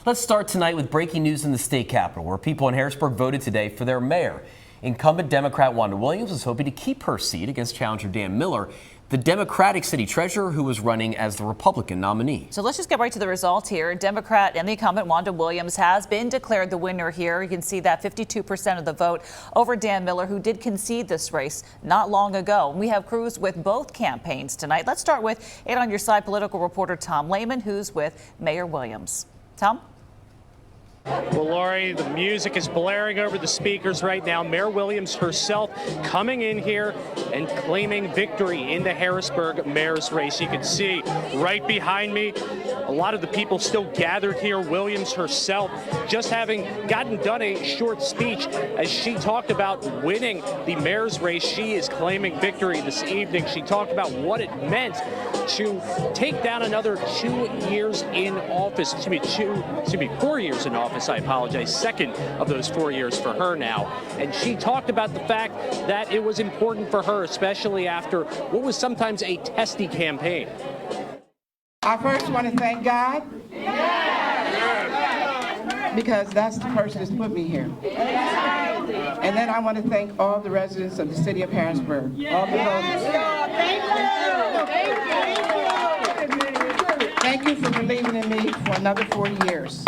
Let's start tonight with breaking news in the state capitol, where people in Harrisburg voted today for their mayor. Incumbent Democrat Wanda Williams is hoping to keep her seat against challenger Dan Miller, the Democratic city treasurer who was running as the Republican nominee. So let's just get right to the results here. Democrat and the incumbent Wanda Williams has been declared the winner here. You can see that 52% of the vote over Dan Miller, who did concede this race not long ago. We have crews with both campaigns tonight. Let's start with 8 on Your Side political reporter Tom Lehman, who's with Mayor Williams. Tom? Well, Lori, the music is blaring over the speakers right now. Mayor Williams herself coming in here and claiming victory in the Harrisburg mayor's race. You can see right behind me, a lot of the people still gathered here. Williams herself just having done a short speech as she talked about winning the mayor's race. She is claiming victory this evening. She talked about what it meant to take down another 2 years in office. 4 years in office. I apologize. Second of those 4 years for her now. And she talked about the fact that it was important for her, especially after what was sometimes a testy campaign. I first want to thank God, because that's the person that's put me here. And then I want to thank all the residents of the city of Harrisburg, all the voters. Thank you for believing in me for another 4 years.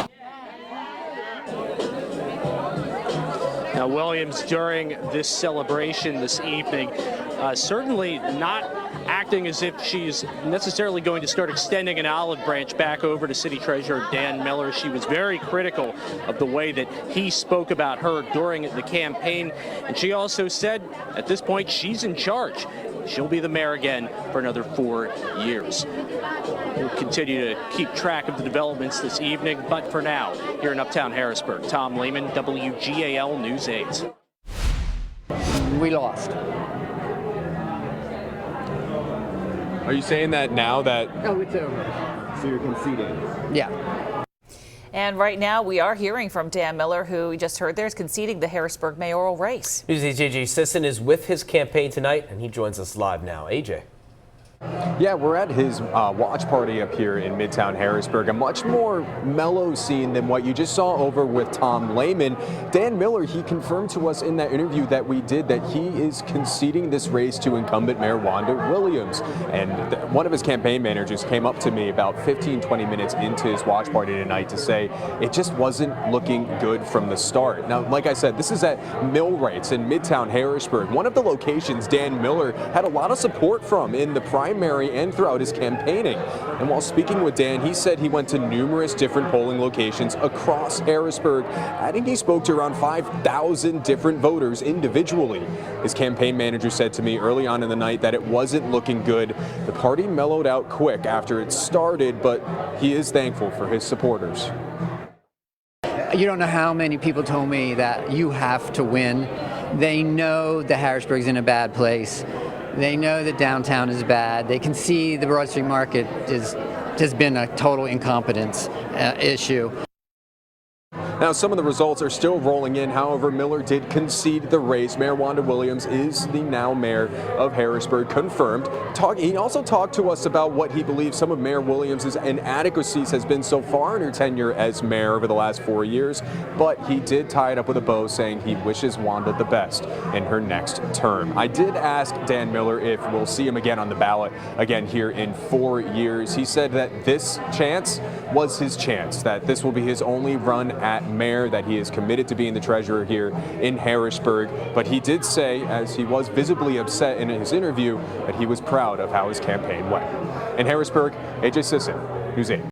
Now, Williams, during this celebration this evening, certainly not acting as if she's necessarily going to start extending an olive branch back over to City Treasurer Dan Miller. She was very critical of the way that he spoke about her during the campaign. And she also said at this point she's in charge. She'll be the mayor again for another 4 years. We'll continue to keep track of the developments this evening, but for now, here in Uptown Harrisburg, Tom Lehman, WGAL News 8. We lost. Are you saying that now that... Oh, it's over. So you're conceding? Yeah. And right now we are hearing from Dan Miller, who we just heard there is conceding the Harrisburg mayoral race. News 8's AJ Sisson is with his campaign tonight, and he joins us live now. AJ. Yeah, we're at his watch party up here in Midtown Harrisburg. A much more mellow scene than what you just saw over with Tom Lehman. Dan Miller, he confirmed to us in that interview that we did that he is conceding this race to incumbent Mayor Wanda Williams. And one of his campaign managers came up to me about 15-20 minutes into his watch party tonight to say it just wasn't looking good from the start. Now, like I said, this is at Millwrights in Midtown Harrisburg, one of the locations Dan Miller had a lot of support from in the primary and throughout his campaigning. And while speaking with Dan, he said he went to numerous different polling locations across Harrisburg, adding he spoke to around 5,000 different voters individually. His campaign manager said to me early on in the night that it wasn't looking good. The party mellowed out quick after it started, but he is thankful for his supporters. You don't know how many people told me that you have to win. They know that Harrisburg's in a bad place. They know that downtown is bad. They can see the Broad Street Market has been a total incompetence issue. Now, some of the results are still rolling in. However, Miller did concede the race. Mayor Wanda Williams is the now mayor of Harrisburg, confirmed. He also talked to us about what he believes some of Mayor Williams' inadequacies has been so far in her tenure as mayor over the last 4 years. But he did tie it up with a bow, saying he wishes Wanda the best in her next term. I did ask Dan Miller if we'll see him again on the ballot again here in 4 years. He said that this chance was his chance, that this will be his only run at mayor, that he is committed to being the treasurer here in Harrisburg. But he did say, as he was visibly upset in his interview, that he was proud of how his campaign went. In Harrisburg, AJ Sisson, News 8.